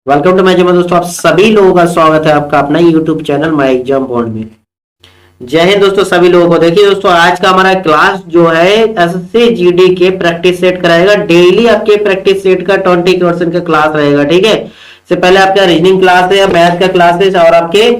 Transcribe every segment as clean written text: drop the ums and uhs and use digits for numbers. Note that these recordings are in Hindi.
वेलकम टू माय चैनल दोस्तों, आप सभी लोगों का स्वागत है आपका अपना YouTube channel my exam bond में। जय हिंद दोस्तों सभी लोगों को। देखिए दोस्तों, आज का हमारा क्लास जो है एसएससी जीडी के प्रैक्टिस सेट कराएगा। डेली आपके प्रैक्टिस सेट का 20 क्वेश्चन का क्लास रहेगा। ठीक है, इससे पहले आपका रीजनिंग क्लास है, मैथ का क्लास है और आपके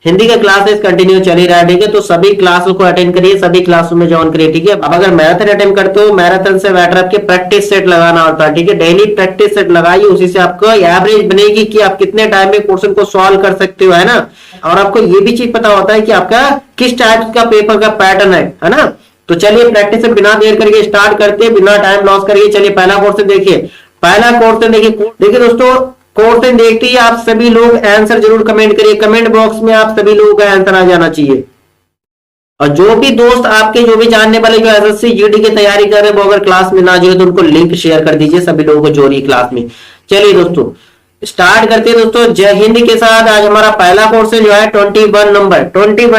हिंदी का क्लासेस कंटिन्यू चल ही रहा है। ठीक है, तो सभी क्लासों को अटेंड करिए, सभी क्लासों में ज्वाइन करिए। ठीक है, अब अगर मैराथन अटेंड करते हो, मैराथन से बेटर आपके प्रैक्टिस सेट लगाना होता है। ठीक है, डेली प्रैक्टिस सेट लगाइए, उसी से आपको एवरेज बनेगी कि आप कितने टाइम में क्वेश्चन को सॉल्व कर सकते हो, है ना। और आपको ये भी चीज पता होता है कि आपका किस टाइप का पेपर का पैटर्न है ना। तो चलिए प्रैक्टिस से बिना देर करके स्टार्ट करते हैं, बिना टाइम लॉस करिए। चलिए पहला क्वेश्चन देखिए, पहला क्वेश्चन देखिए दोस्तों, क्वेश्चन देखते ही आप सभी लोग आंसर जरूर कमेंट करिए। कमेंट बॉक्स में आप सभी लोगों का आंसर आ जाना चाहिए। और जो भी दोस्त आपके जो भी जानने वाले जो एसएससी जीडी की तैयारी कर रहे हैं, वो अगर क्लास में ना जुड़े तो उनको लिंक शेयर कर दीजिए, सभी लोगों को जोड़िए क्लास में। चलिए दोस्तों स्टार्ट करते हैं दोस्तों जय हिंद के साथ। आज हमारा पहला क्वेश्चन जो है 21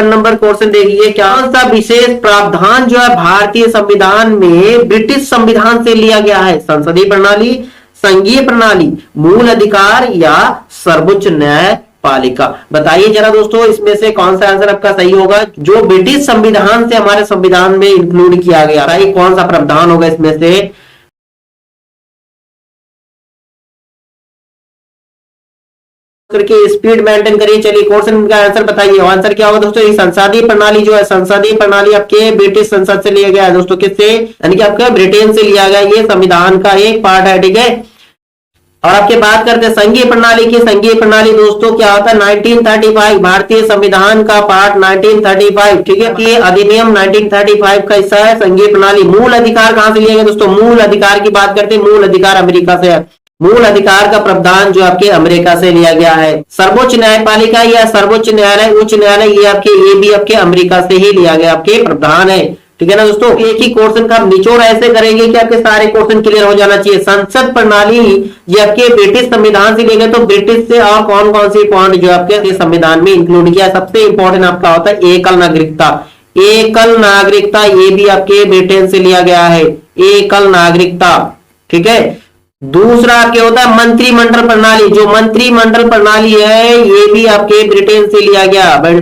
नंबर क्वेश्चन देखिए, क्या सा विशेष प्रावधान जो है भारतीय संविधान में ब्रिटिश संविधान से लिया गया है? संसदीय प्रणाली, संघीय प्रणाली, मूल अधिकार या सर्वोच्च न्यायपालिका? बताइए जरा दोस्तों, इसमें से कौन सा आंसर आपका सही होगा जो ब्रिटिश संविधान से हमारे संविधान में इंक्लूड किया गया? बताइए कौन सा प्रावधान होगा इसमें से। करके स्पीड मेंटेन करिए। चलिए क्वेश्चन का आंसर बताइए। आंसर क्या होगा दोस्तों? ये संसदीय प्रणाली जो है, संसदीय प्रणाली आपके ब्रिटिश संसद से लिया गया है दोस्तों। किससे? यानी कि आपका ब्रिटेन से लिया गया, ये संविधान का एक पार्ट है। ठीक है, और आपके बात करते हैं संघीय प्रणाली की। संघीय प्रणाली दोस्तों क्या होता है? 1935 भारतीय संविधान का पार्ट 1935। ठीक है, ये अधिनियम 1935 का हिस्सा है संघीय प्रणाली। मूल अधिकार कहां से लिया गया दोस्तों? मूल अधिकार की बात करते हैं, मूल अधिकार अमेरिका से है। मूल अधिकार का प्रावधान जो आपके अमेरिका से लिया गया है। सर्वोच्च न्यायपालिका या सर्वोच्च न्यायालय, उच्च न्यायालय, ये भी आपके अमेरिका से ही लिया गया आपके प्रावधान है। ठीक है ना दोस्तों, एक ही क्वेश्चन का निचोड़ ऐसे करेंगे कि आपके सारे क्वेश्चन क्लियर हो जाना चाहिए। संसद प्रणाली ये आपके ब्रिटिश संविधान से लेंगे तो ब्रिटिश से और कौन कौन सी पॉइंट जो आपके संविधान में इंक्लूड किया? सबसे इंपॉर्टेंट आपका होता है एकल नागरिकता। एकल नागरिकता ये भी आपके ब्रिटेन से लिया गया है, एकल नागरिकता। ठीक है, दूसरा आपके होता है मंत्रिमंडल प्रणाली। जो मंत्रिमंडल प्रणाली है ये भी आपके ब्रिटेन से लिया गया।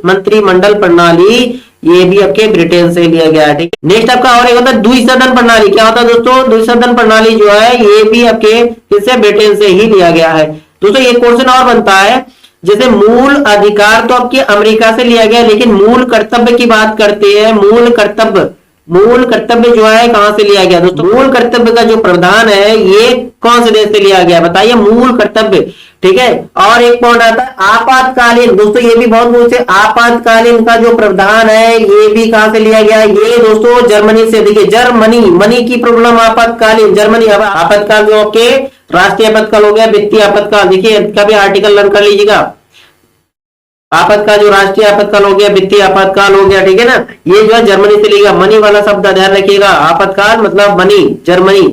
मंत्रिमंडल प्रणाली ये भी आपके ब्रिटेन से लिया गया है। ठीक, नेक्स्ट आपका और एक होता है द्विसदन प्रणाली। क्या होता है दोस्तों? द्विसदन प्रणाली जो है ये भी आपके किससे? ब्रिटेन से ही लिया गया है। दोस्तों ये क्वेश्चन और बनता है, जैसे मूल अधिकार तो आपके अमेरिका से लिया गया, लेकिन मूल कर्तव्य की बात करते हैं। मूल कर्तव्य जो है कहां से लिया गया दोस्तों? मूल कर्तव्य का जो प्रावधान है ये कौन से देश से लिया गया? बताइए मूल कर्तव्य। ठीक है, और एक पॉइंट आता है आपातकालीन। दोस्तों ये भी बहुत पूछे, आपातकालीन का जो प्रावधान है ये भी कहां से लिया गया? ये दोस्तों जर्मनी से। देखिए जर्मनी, मनी की प्रॉब्लम, आपातकालीन जर्मनी। अब आपातकाल जो आपके राष्ट्रीय आपातकाल हो गया, वित्तीय आपातकाल। देखिए इसका भी आर्टिकल लर्न कर लीजिएगा। आपातकाल जो राष्ट्रीय आपातकाल हो गया, वित्तीय आपातकाल हो गया। ठीक है ना, ये जो है जर्मनी से लिया। मनी वाला शब्द ध्यान रखिएगा, आपातकाल मतलब मनी, जर्मनी।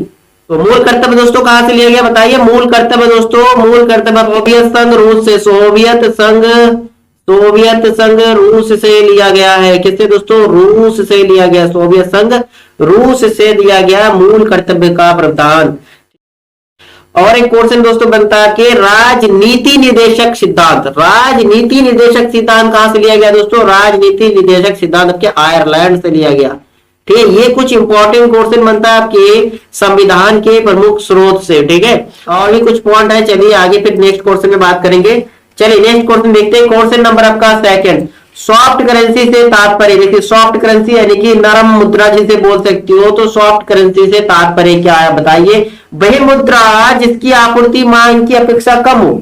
तो मूल कर्तव्य दोस्तों कहां से लिया गया? बताइए मूल कर्तव्य दोस्तों। मूल कर्तव्य सोवियत संघ रूस से, सोवियत संघ रूस से लिया गया है। किससे दोस्तों? रूस से लिया गया। सोवियत संघ रूस से दिया गया मूल कर्तव्य का प्रावधान। और एक क्वेश्चन दोस्तों बनता है कि राजनीति निर्देशक सिद्धांत। राजनीति निर्देशक सिद्धांत कहां से लिया गया दोस्तों? राजनीति निर्देशक सिद्धांत आपके आयरलैंड से लिया गया। ठीक है, ये कुछ इंपॉर्टेंट क्वेश्चन बनता है आपके संविधान के प्रमुख स्रोत से। ठीक है, और भी कुछ पॉइंट है, चलिए आगे फिर नेक्स्ट क्वेश्चन में बात करेंगे। चलिए नेक्स्ट क्वेश्चन देखते हैं। क्वेश्चन नंबर आपका सेकंड, सॉफ्ट करेंसी से तात्पर्य। देखिए सॉफ्ट करेंसी यानी कि नरम मुद्रा जिसे बोल सकती हो, तो सॉफ्ट करेंसी से तात्पर्य क्या है? बताइए। वह मुद्रा जिसकी आपूर्ति मांग की अपेक्षा कम हो,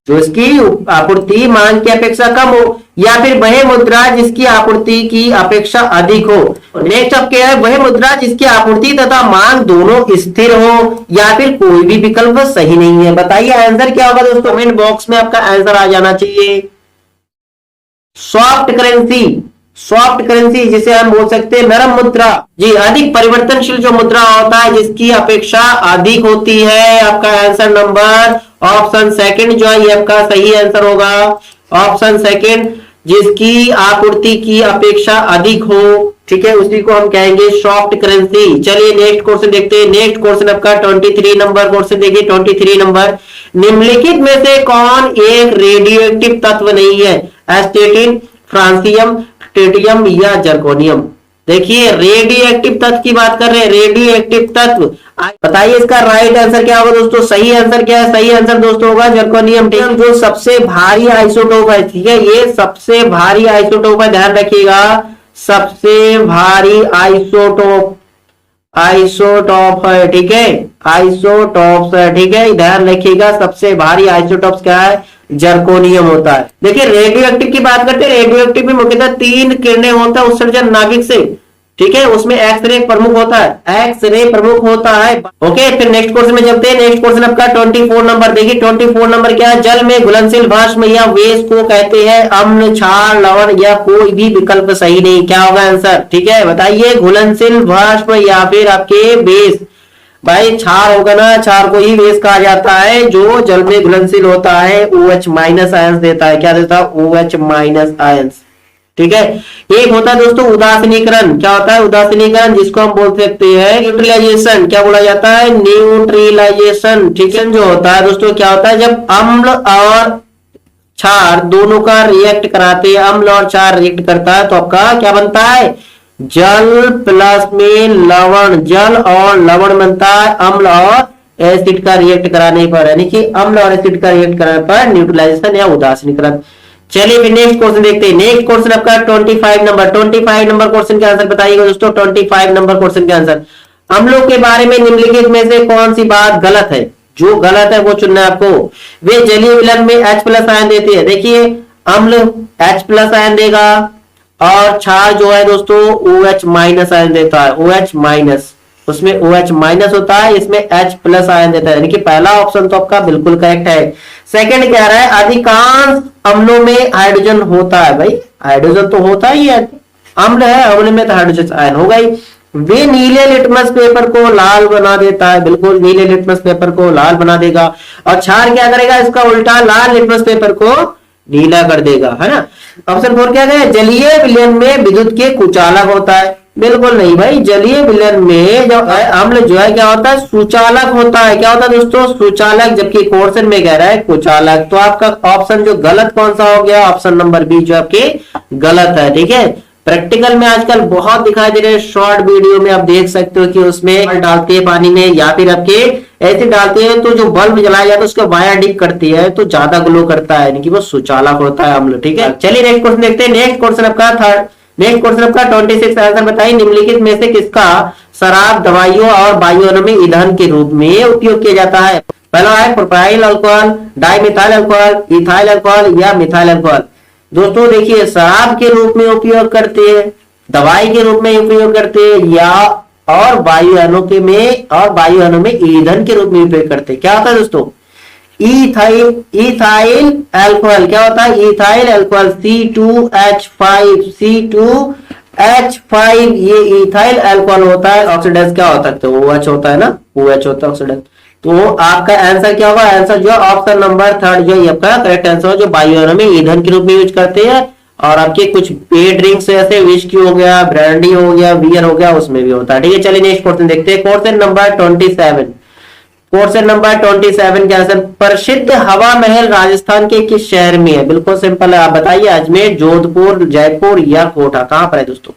जो इसकी आपूर्ति मांग की अपेक्षा कम हो, या फिर वह मुद्रा जिसकी आपूर्ति की अपेक्षा अधिक हो। नेक्स्ट अब क्या है? वह मुद्रा जिसकी आपूर्ति तथा मांग दोनों स्थिर हो, या फिर कोई भी विकल्प सही नहीं है। बताइए आंसर क्या होगा दोस्तों? कमेंट बॉक्स में आपका आंसर आ जाना चाहिए। सॉफ्ट करेंसी, सॉफ्ट करेंसी जिसे हम बोल सकते हैं नरम मुद्रा। जी, अधिक परिवर्तनशील जो मुद्रा होता है जिसकी अपेक्षा अधिक होती है। आपका आंसर नंबर ऑप्शन सेकंड जो है ये आपका सही आंसर होगा, ऑप्शन सेकंड। जिसकी आपूर्ति की अपेक्षा अधिक हो, ठीक है, उसी को हम कहेंगे सॉफ्ट करेंसी। चलिए नेक्स्ट क्वेश्चन देखते हैं। नेक्स्ट क्वेश्चन आपका 23 नंबर क्वेश्चन देखिए। 23 नंबर, निम्नलिखित में से कौन एक रेडियो एक्टिव तत्व नहीं है? एस्टेटिन, फ्रांसियम, ट्रिटियम या जर्कोनियम। देखिए रेडियो एक्टिव तत्व की बात कर रहे हैं, रेडियो एक्टिव तत्व। बताइए इसका राइट आंसर क्या होगा दोस्तों? सही आंसर क्या है? सही आंसर दोस्तों होगा जर्कोनियम, जो सबसे भारी आइसोटोप है, ठीक है, ये सबसे भारी आइसोटोप है, ध्यान रखिएगा, सबसे भारी आइसोटोप, आइसोटॉप है, ठीक है, आइसोटॉप्स है, ठीक है, ध्यान रखिएगा, सबसे भारी आइसोटॉप्स क्या है? जर्कोनियम होता है। देखिए रेडियो एक्टिव की बात करते हैं, रेडियो एक्टिव में मुख्यतः 3 किरणें होता है उत्सर्जन नाभिक से, ठीक है, उसमें एक्सरे प्रमुख होता है, एक्सरे प्रमुख होता है। ओके, फिर नेक्स्ट क्वेश्चन में चलते हैं। नेक्स्ट क्वेश्चन आपका 24 नंबर देखिए। 24 नंबर क्या है? जल में घुलनशील भस्म या वेश को कहते हैं अम्ल, क्षार, लवण या कोई भी विकल्प सही नहीं। क्या होगा आंसर? ठीक है, बताइए, घुलनशील भस्म या फिर आपके वेश। भाई क्षार होगा ना, क्षार को ही वेश कहा जाता है, जो जल में घुलनशील होता है, OH माइनस आयंस देता है। क्या देता है? OH माइनस आयंस, ठीक है। एक होता है दोस्तों उदासीनीकरण। क्या होता है? उदासीनीकरण, जिसको हम बोल सकते हैं न्यूट्रलाइजेशन। क्या बोला जाता है? न्यूट्रलाइजेशन, ठीक है। जो होता है दोस्तों, क्या होता है? जब अम्ल और क्षार दोनों का रिएक्ट कराते हैं, अम्ल और क्षार रिएक्ट करता है, तो आपका क्या बनता है? जल प्लस में लवण, जल और लवण बनता है अम्ल और एसिड का रिएक्ट कराने पर, यानी कि अम्ल और एसिड का रिएक्ट कराने पर न्यूट्रलाइजेशन या उदासीनीकरण। चलिए फिर नेक्स्ट क्वेश्चन देखते हैं। नेक्स्ट क्वेश्चन आपका 25 नंबर। 25 नंबर क्वेश्चन के आंसर बताइएगा दोस्तों। 25 नंबर क्वेश्चन के आंसर, अम्लों के बारे में निम्नलिखित में से कौन सी बात गलत है? जो गलत है वो चुनना है आपको। वे जलीय विलयन में H प्लस आयन देते हैं। देखिए अम्ल H प्लस आयन देगा और क्षार जो है दोस्तों OH माइनस आयन देता है, OH माइनस, उसमें OH माइनस होता है, इसमें H प्लस आयन देता है, यानी कि पहला ऑप्शन तो आपका बिल्कुल करेक्ट है। सेकंड क्या रहा है? अधिकांश अम्लों में हाइड्रोजन होता है। भाई हाइड्रोजन तो होता ही है, अम्ल है, अम्ल में तो हाइड्रोजन आयन होगा ही। वे नीले लिटमस पेपर को लाल बना देता है, बिल्कुल नीले लिटमस पेपर को लाल बना देगा। और क्षार क्या करेगा? इसका उल्टा, लाल लिटमस पेपर को नीला कर देगा, है ना। ऑप्शन 4 क्या है? जलीय विलयन में विद्युत के कुचालक होता है। बिल्कुल नहीं भाई, जलीय विलयन में जो अम्ल जो है क्या होता है? सुचालक होता है। क्या होता है दोस्तों? सुचालक, जबकि क्वेश्चन में कह रहा है कुचालक। तो आपका ऑप्शन जो गलत कौन सा हो गया? ऑप्शन नंबर बी जो आपके गलत है, ठीक है। प्रैक्टिकल में आजकल बहुत दिखाई दे रहे हैं, शॉर्ट वीडियो में आप देख सकते हो कि उसमें डालते हैं पानी में या फिर आपके ऐसे डालते हैं, तो जो बल्ब जलाया जाता है उसका वायर डिप करती है तो ज्यादा ग्लो करता है, यानी कि वो सुचालक होता है अम्ल, ठीक है। चलिए नेक्स्ट क्वेश्चन देखते हैं। नेक्स्ट क्वेश्चन आपका थर्ड, नेक्स्ट क्वेश्चन आपका 26 आंसर बताइए, निम्नलिखित में से किसका शराब, दवाइयों और वायुओं में ईंधन के रूप में उपयोग किया जाता है? पहला है propyl alcohol, dimethyl alcohol, ethyl alcohol या मिथाइल अल्कोहल। दोस्तों देखिए, शराब के रूप में उपयोग करते हैं, दवाई के रूप में उपयोग करते हैं, या और वायुयानों के में, और वायुयानों में ईंधन के रूप में उपयोग करते हैं। क्या होता है दोस्तों? Ethyl, ethyl alcohol. क्या होता है? इथाइल अल्कोहल, C2H5, C2H5, ये इथाइल अल्कोहल होता है। ऑक्सीडेंस क्या होता है? तो OH होता है ना, OH होता है ऑक्सीडेंस। तो आपका आंसर क्या होगा? आंसर जो ऑप्शन नंबर 3 जो आपका करेक्ट आंसर हो, जो वायुयानों में ईंधन के रूप में यूज करते हैं। और आपके कुछ पेय ड्रिंक्स ऐसे विस्की हो गया, ब्रांडी हो गया, बियर हो गया, उसमें भी होता है, ठीक है। चलिए नेक्स्ट क्वेश्चन देखते हैं। Question number 27। क्वेश्चन नंबर 27 के आंसर, प्रसिद्ध हवा महल राजस्थान के किस शहर में है? बिल्कुल सिंपल है, आप बताइए। अजमेर, जोधपुर, जयपुर या कोटा, कहां पर है दोस्तों?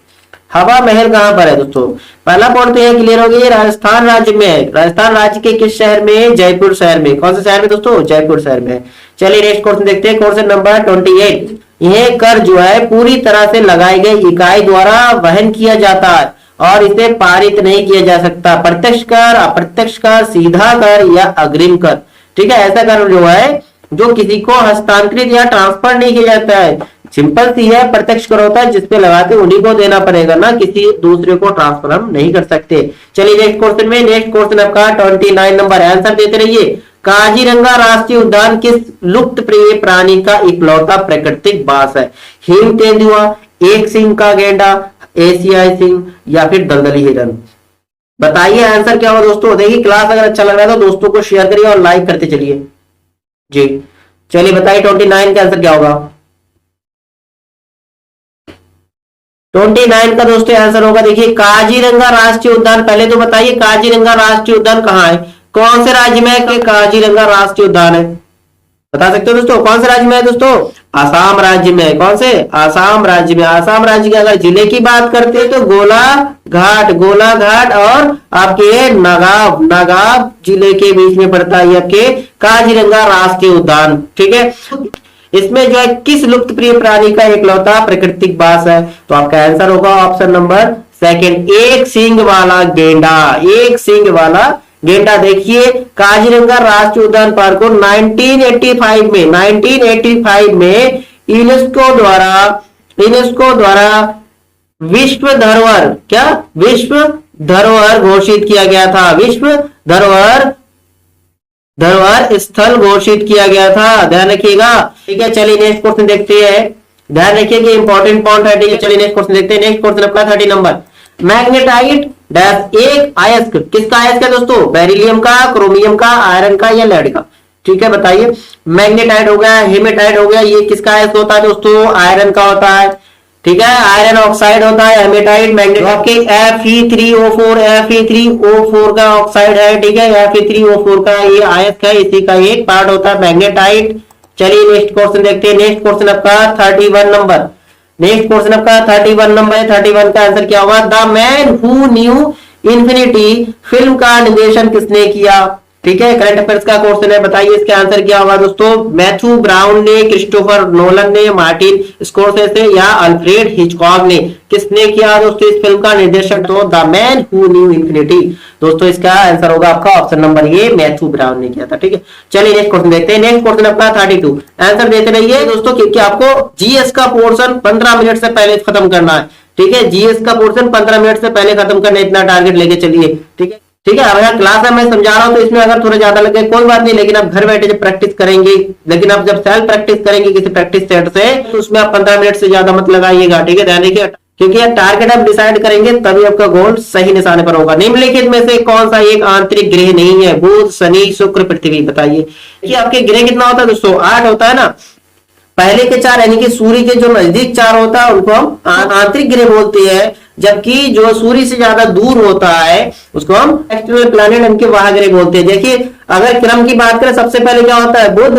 हवा महल कहां पर है दोस्तों? पहला पॉइंट तो ये क्लियर हो गया, राजस्थान राज्य में है। राजस्थान राज्य के किस शहर में? जयपुर शहर में। कौन से शहर में दोस्तों? जयपुर शहर में। चलिए नेक्स्ट क्वेश्चन देखते हैं। क्वेश्चन नंबर 28, यह कर जो है पूरी तरह से लगाई गई इकाई द्वारा वहन किया जाता है और इसे पारित नहीं किया जा सकता। प्रत्यक्ष कर, अप्रत्यक्ष कर, सीधा कर या अग्रिम कर, ठीक है। ऐसा कर जो है जो किसी को हस्तांतरित या ट्रांसफर नहीं किया जाता है। सिंपल सी है, प्रत्यक्ष कर होता है जिसपे लगाते उन्हीं को देना पड़ेगा ना, किसी दूसरे को ट्रांसफर हम नहीं कर सकते। चलिए नेक्स्ट क्वेश्चन में। नेक्स्ट क्वेश्चन आपका 29 नंबर, आंसर देते रहिए। काजीरंगा राष्ट्रीय उद्यान किस लुप्त प्रिय प्राणी का इकलौता प्राकृतिक वास है? हिम तेंदुआ, एक सिंह का गेंडा, एशियाई सिंह या फिर दलदली हिरन। बताइए आंसर क्या होगा दोस्तों। देखिए क्लास अगर अच्छा लग रहा है तो दोस्तों को शेयर करिए और लाइक करते चलिए जी। चलिए बताइए 29 का आंसर क्या होगा। 29 का दोस्तों आंसर होगा, देखिए काजीरंगा राष्ट्रीय उद्यान। पहले तो बताइए काजीरंगा राष्ट्रीय उद्यान कहाँ है, कौन से राज्य में है कि काजीरंगा राष्ट्रीय उद्यान है, बता सकते हो दोस्तों कौन से राज्य में है दोस्तों? आसाम राज्य में है। कौन से? आसाम राज्य में। आसाम राज्य के अगर जिले की बात करते हैं तो गोलाघाट, गोलाघाट और आपके नागाव, नागाव जिले के बीच में पड़ता है आपके काजीरंगा राष्ट्रीय उद्यान। ठीक है, इसमें जो है किस लुप्त प्रिय प्राणी का एकलौता प्राकृतिक वास है? तो आपका आंसर होगा ऑप्शन नंबर सेकंड, एक सींग वाला गेंडा, एक सींग वाला गेंडा। देखिए काजीरंगा राष्ट्रीय उद्यान पार्क को 1985 में यूनेस्को द्वारा विश्व धरोहर, क्या विश्व धरोहर घोषित किया गया था, विश्व धरोहर स्थल घोषित किया गया था, ध्यान रखिएगा। ठीक है, चलिए नेक्स्ट क्वेश्चन देखते हैं, ध्यान रखिए कि इंपॉर्टेंट पॉइंट है। ठीक है, चलिए नेक्स्ट क्वेश्चन देखते हैं। नेक्स्ट क्वेश्चन आपका 30 नंबर, मैग्नेटाइट डैश एक अयस्क, किसका अयस्क है दोस्तों? बेरिलियम का, क्रोमियम का, आयरन का या लेड का? ठीक है, बताइए। मैग्नेटाइट हो गया, हेमेटाइट हो गया, ये किसका अयस्क होता है दोस्तों? आयरन का होता है। ठीक है, आयरन ऑक्साइड होता है हेमेटाइट, मैग्नेटाइट के Fe3O4 का ऑक्साइड है। ठीक है, Fe3O4 का ये अयस्क है, इसी का एक पार्ट होता है मैग्नेटाइट। चलिए नेक्स्ट क्वेश्चन देखते हैं। नेक्स्ट क्वेश्चन आपका 31 नंबर, नेक्स्ट क्वेश्चन आपका 31 नंबर है। 31 का आंसर क्या होगा? The man who knew infinity film का निर्देशन किसने किया? ठीक है, करंट अफेयर्स का क्वेश्चन है, बताइए इसका आंसर क्या होगा दोस्तों? मैथ्यू ब्राउन ने, क्रिस्टोफर नोलन ने, मार्टिन स्कोर्सेसे या अल्फ्रेड हिचकॉक ने? किसने किया दोस्तों इस फिल्म का निर्देशन? तो the man who knew infinity, दोस्तों इसका आंसर होगा आपका option number A, Matthew brown ने किया था। ठीक है, चलिए नेक्स्ट क्वेश्चन देखते हैं। नेक्स्ट क्वेश्चन आपका 32, आंसर देते रहिए दोस्तों, क्योंकि आपको जीएस का पोर्शन 15 मिनट से पहले खत्म करना है। ठीक है, जीएस का पोर्शन 15 मिनट से पहले खत्म करना, इतना टारगेट लेके चलिए। ठीक है, ठीक है, अब यहाँ क्लास है मैं समझा रहा हूं तो इसमें अगर थोड़ा ज्यादा लगे कोई बात नहीं, लेकिन आप घर बैठे जब प्रैक्टिस करेंगे, लेकिन आप जब सेल्फ प्रैक्टिस करेंगे किसी प्रैक्टिस सेट से, तो उसमें आप 15 मिनट से ज्यादा मत लगाइएगा। ठीक है, ध्यान रखिए, क्योंकि आप टारगेट आप डिसाइड करेंगे तभी आपका गोल सही निशाने पर होगा। निम्नलिखित में से कौन सा एक आंतरिक ग्रह नहीं है? बुध, शनि, शुक्र, पृथ्वी, बताइए। कि आपके ग्रह कितना होता है दोस्तों? 8 होता है ना। पहले के 4 यानी कि सूर्य के जो नजदीक 4 होता है उनको हम आंतरिक ग्रह बोलते हैं, जबकि जो सूर्य से ज्यादा दूर होता है उसको हम एक्सटर्नल प्लैनेट यानी कि बाह्य ग्रह बोलते हैं। देखिए अगर क्रम की बात करें, सबसे पहले क्या होता है? बुध,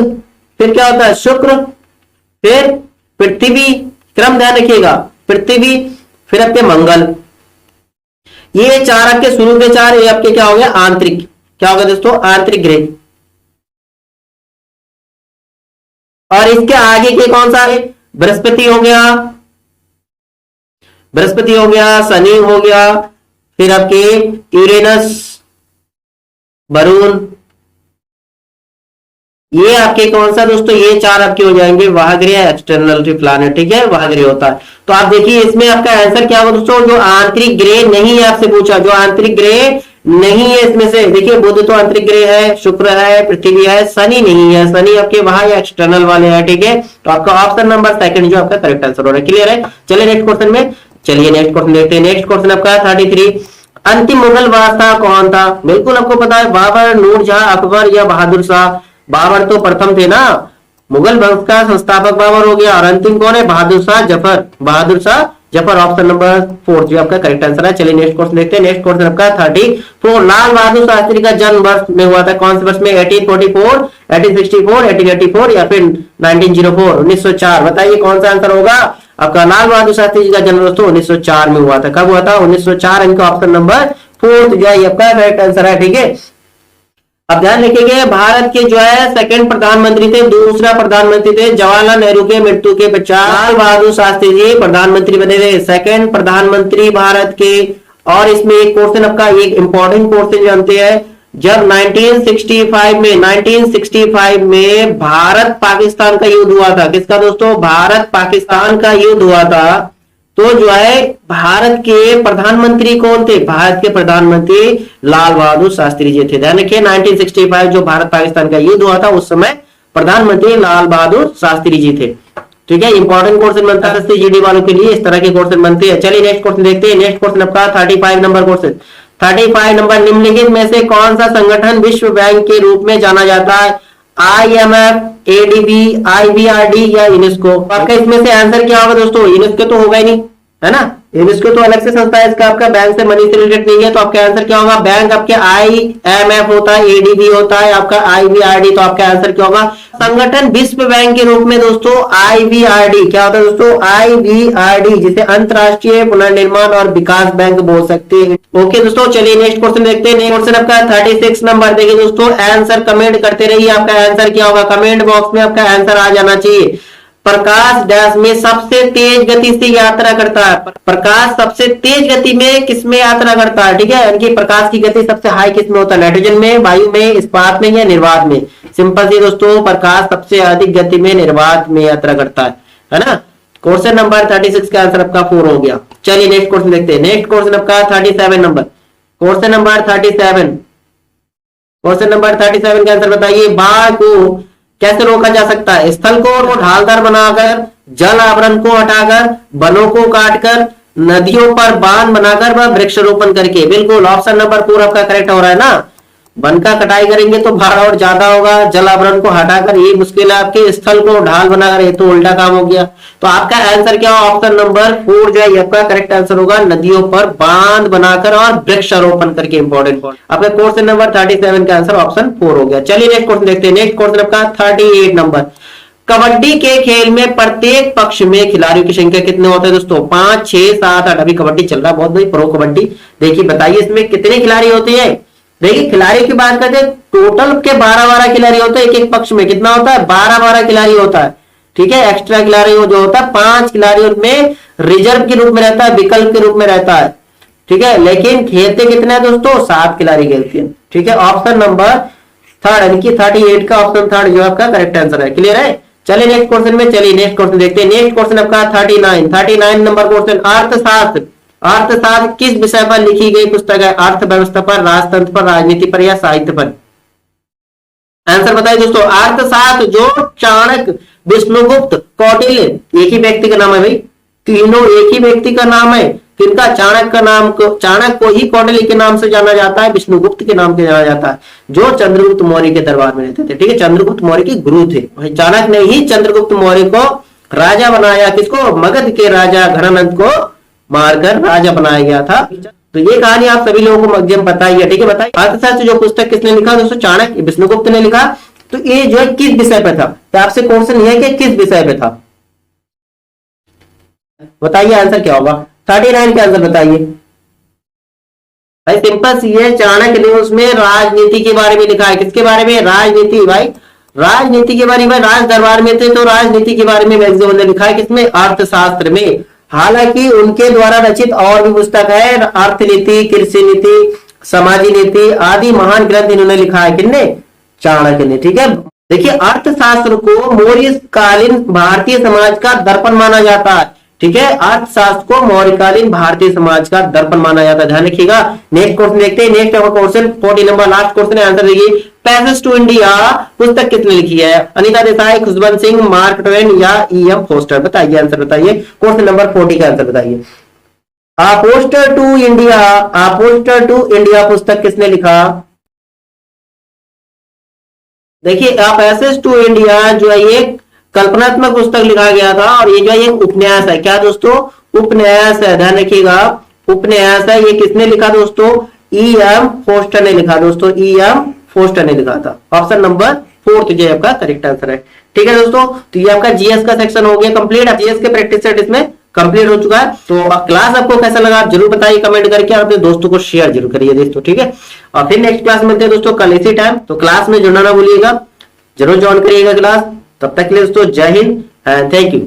फिर क्या होता है? शुक्र, फिर पृथ्वी, क्रम ध्यान रखिएगा, पृथ्वी, फिर आपके मंगल। ये 4 आपके शुरू के 4, ये आपके क्या हो गया? आंतरिक, क्या होगा दोस्तों? आंतरिक ग्रह। और इसके आगे के कौन सा है? बृहस्पति हो गया, बृहस्पति हो गया, शनि हो गया, फिर आपके यूरेनस, वरुण, ये आपके कौन सा दोस्तों? ये 4 आपके हो जाएंगे वाह ग्रह, एक्सटर्नल प्लैनेट। ठीक है, वाह ग्रह होता है। तो आप देखिए इसमें आपका आंसर क्या होगा दोस्तों? जो आंतरिक ग्रह नहीं है, आपसे पूछा जो आंतरिक ग्रह नहीं है इसमें से, देखिए बुध तो आंतरिक ग्रह है, शुक्र है, पृथ्वी है, शनि नहीं है, शनि आपके वहां या एक्सटर्नल वाले हैं। ठीक है, तो आपका ऑप्शन नंबर सेकंड जो आपका करेक्ट आंसर हो रहा है। क्लियर है? चलिए नेक्स्ट क्वेश्चन में, चलिए नेक्स्ट क्वेश्चन देखते हैं। नेक्स्ट क्वेश्चन आपका 33, अंतिम मुगल बादशाह कौन था? बिल्कुल आपको पता है, बाबर, नूरजहां, अकबर या बहादुर शाह? बाबर तो प्रथम थे ना, मुगल वंश का संस्थापक बाबर हो गया, और अंतिम कौन है? बहादुर शाह जफर, बहादुर शाह जफर, ऑप्शन नंबर 4 जो आपका करेक्ट आंसर है। चलिए नेक्स्ट क्वेश्चन देखते हैं। नेक्स्ट क्वेश्चन आपका 34, लाल बहादुर शास्त्री का जन्म वर्ष में हुआ था कौन से वर्ष में? 1844, 1864, 1884 या फिर 1904, 1904, बताइए कौन सा आंसर होगा आपका? लाल बहादुर शास्त्री जी का जन्म दोस्तों 1904 में हुआ था। कब हुआ था? 1904, इनका ऑप्शन नंबर 4 जो है आपका करेक्ट आंसर है। ठीक है, अब ध्यान रखिएगा, भारत के जो है सेकंड प्रधानमंत्री थे, दूसरा प्रधानमंत्री थे जवाहरलाल नेहरू के मृत्यु के पश्चात लाल बहादुर शास्त्री जी प्रधानमंत्री बने थे, सेकंड प्रधानमंत्री भारत के। और इसमें एक क्वेश्चन आपका, एक इंपॉर्टेंट क्वेश्चन जानते हैं, जब 1965 में भारत पाकिस्तान का युद्ध हुआ था, किसका दोस्तों? भारत पाकिस्तान का युद्ध हुआ था, तो जो है भारत के प्रधानमंत्री कौन थे? भारत के प्रधानमंत्री लाल बहादुर शास्त्री जी थे। ध्यान रखिए 1965 जो भारत पाकिस्तान का युद्ध हुआ था उस समय प्रधानमंत्री लाल बहादुर शास्त्री जी थे। ठीक है, इंपॉर्टेंट क्वेश्चन बनता है जीडी वालों के लिए, इस तरह के क्वेश्चन बनते हैं। चलिए नेक्स्ट क्वेश्चन देखते हैं। नेक्स्ट क्वेश्चन आपका 35 नंबर क्वेश्चन, 35 नंबर, निम्नलिखित में से कौन सा संगठन विश्व बैंक के रूप में जाना जाता है? IMF, ADB, IBRD या यूनेस्को? आपका इसमें से आंसर क्या होगा दोस्तों? यूनेस्को तो होगा ही नहीं, है ना, इसको तो अलग से संस्था है, इसका आपका बैंक से मनी से रिलेटेड नहीं है, तो आपका आंसर क्या होगा? बैंक आपके IMF होता है, ADB होता है, आपका IVRD, तो आपका आंसर क्या होगा? संगठन विश्व बैंक के रूप में दोस्तों IVRD क्या होता है दोस्तों? IVRD, जिसे अंतरराष्ट्रीय पुनर्निर्माण और विकास बैंक बोल सकते हैं। ओके दोस्तों, चलिए नेक्स्ट क्वेश्चन देखते हैं। नेक्स्ट क्वेश्चन आपका 36 नंबर। देखिए दोस्तों, आंसर कमेंट करते रहिए, आपका आंसर क्या होगा? कमेंट बॉक्स में आपका आंसर आ जाना चाहिए। प्रकाश डैश में सबसे तेज गति से यात्रा करता है। प्रकाश सबसे तेज गति में किसमें यात्रा करता है? ठीक है, यानी कि प्रकाश की गति सबसे हाई किसमें होता है? नाइट्रोजन में, वायु में, इस्पात में या निर्वात में? सिंपल सी दोस्तों, प्रकाश सबसे अधिक गति में निर्वात में यात्रा करता है ना। क्वेश्चन नंबर 36 का आंसर आपका 4 हो गया। चलिए नेक्स्ट क्वेश्चन देखते हैं। नेक्स्ट क्वेश्चन आपका 37 number. Question number 37, question number 37 का आंसर बताइए। बाढ़ को कैसे रोका जा सकता है? स्थल को ढालदार बनाकर, जल आवरण को हटाकर, वनों को काटकर, नदियों पर बांध बनाकर व वृक्षारोपण करके। बिल्कुल ऑप्शन नंबर 4 आपका करेक्ट हो रहा है ना। वन का कटाई करेंगे तो बाढ़ और ज्यादा होगा, जल आवरण को हटाकर ये मुश्किल है आपके, स्थल को ढाल बनाकर ये तो उल्टा काम हो गया। तो आपका आंसर क्या होगा? ऑप्शन नंबर 4 जो है आपका करेक्ट आंसर होगा, नदियों पर बांध बनाकर और वृक्षारोपण करके। इंपॉर्टेंट आपका क्वेश्चन नंबर 37 का आंसर ऑप्शन 4 हो गया। चलिए नेक्स्ट क्वेश्चन देखते हैं। नेक्स्ट क्वेश्चन आपका 38 नंबर। कबड्डी के खेल में प्रत्येक पक्ष में खिलाड़ियों की संख्या कितने होते हैं दोस्तों? 5, 6, 7, 8। अभी कबड्डी चल रहा है बहुत भाई, प्रो कबड्डी। देखिए बताइए इसमें कितने खिलाड़ी होते हैं? देखिए खिलाड़ी की बात करते हैं, टोटल के 12-12 खिलाड़ी होते हैं एक एक पक्ष में। कितना होता है? 12-12 खिलाड़ी होता है। ठीक है, एक्स्ट्रा खिलाड़ी जो होता है 5 खिलाड़ियों में रिजर्व के रूप में रहता है, विकल्प के रूप में रहता है। ठीक है, लेकिन खेलते कितने हैं दोस्तों? 7 खिलाड़ी खेलते हैं। ठीक है, ऑप्शन नंबर 3 यानी कि 38 का ऑप्शन 3 जो आपका करेक्ट आंसर है। क्लियर है? चलिए नेक्स्ट क्वेश्चन में, चलिए नेक्स्ट क्वेश्चन देखते हैं। नेक्स्ट क्वेश्चन आपका 39 नंबर क्वेश्चन। अर्थशास्त्र, अर्थशास्त्र किस विषय पर लिखी गई पुस्तक है? अर्थव्यवस्था पर, राजतंत्र पर, राजनीति पर या साहित्य पर? आंसर बताइए दोस्तों। अर्थशास्त्र जो चाणक्य, विष्णुगुप्त, कौटिल्य, एक ही व्यक्ति का नाम है भाई, तीनों एक ही व्यक्ति का नाम है। किनका? चाणक्य का नाम को, चाणक्य को ही कौटिल्य के नाम से जाना जाता है, विष्णुगुप्त के नाम से जाना जाता है, जो चंद्रगुप्त मौर्य के दरबार में रहते थे। ठीक है, चंद्रगुप्त मौर्य के गुरु थे। चाणक्य ने ही चंद्रगुप्त मौर्य को राजा बनाया। किसको? मगध के राजा घनानंद को मारकर राजा बनाया गया था। तो ये कहानी आप सभी लोगों को मध्यम पता ही है। ठीक है, बताइए अर्थशास्त्र जो पुस्तक किसने लिखा दोस्तों? चाणक्य, विष्णुगुप्त ने लिखा। तो ये जो है किस विषय पे था? तो आपसे क्वेश्चन ये है कि किस विषय पे था, बताइए आंसर क्या होगा? 39 का आंसर बताइए भाई। सिंपल सी है, चाणक्य ने उसमें राजनीति के बारे में लिखा है। किसके बारे में? राजनीति भाई, राजनीति के बारे में। राज दरबार में थे तो राजनीति के बारे में मैक्सिमम ने लिखा है। किसमें? अर्थशास्त्र में। हालांकि उनके द्वारा रचित और भी पुस्तक है, अर्थनीति, कृषि नीति, समाजी नीति आदि महान ग्रंथ इन्होंने लिखा है। किसने? चाणक्य ने। ठीक है, देखिए अर्थशास्त्र को मौर्यकालीन भारतीय समाज का दर्पण माना जाता है। ठीक है, अर्थशास्त्र को मौर्यकालीन भारतीय समाज का दर्पण माना जाता है, ध्यान रखिएगा। नेक्स्ट क्वेश्चन देखते हैं। Next question 40 number, last question है। आंसर देखिए, पैसेज टू इंडिया पुस्तक किसने लिखी है? अनीता देसाई, खुशवंत सिंह, मार्क ट्वेन या E.M. फोस्टर? बताइए आंसर बताइए। क्वेश्चन नंबर 40 का आंसर बताइए। A passage to India, a passage to India पुस्तक किसने लिखा? देखिए, आ पैसेज टू इंडिया जो है ये कल्पनात्मक पुस्तक लिखा गया था, और ये जो है एक उपन्यास है। क्या दोस्तों? उपन्यास है, ध्यान रखिएगा, उपन्यास है। ये किसने लिखा दोस्तों? E.M. फोस्टर ने लिखा दोस्तों, E.M. फोस्टर ने लिखा था। ऑप्शन नंबर 4 जो आपका करेक्ट आंसर है। ठीक है दोस्तों, तो ये आपका जीएस का सेक्शन हो गया कंप्लीट। जीएस के प्रैक्टिस सेट इसमें कंप्लीट हो चुका है। तो क्लास आपको कैसा लगा आप जरूर बताइए कमेंट करके, और अपने दोस्तों को शेयर जरूर करिए दोस्तों। ठीक है, और फिर नेक्स्ट क्लास मिलते हैं दोस्तों कल इसी टाइम। तो क्लास में जुड़ना ना भूलिएगा, जरूर ज्वाइन करिएगा क्लास। तब तक के लिए दोस्तों जय हिंद एंड थैंक यू।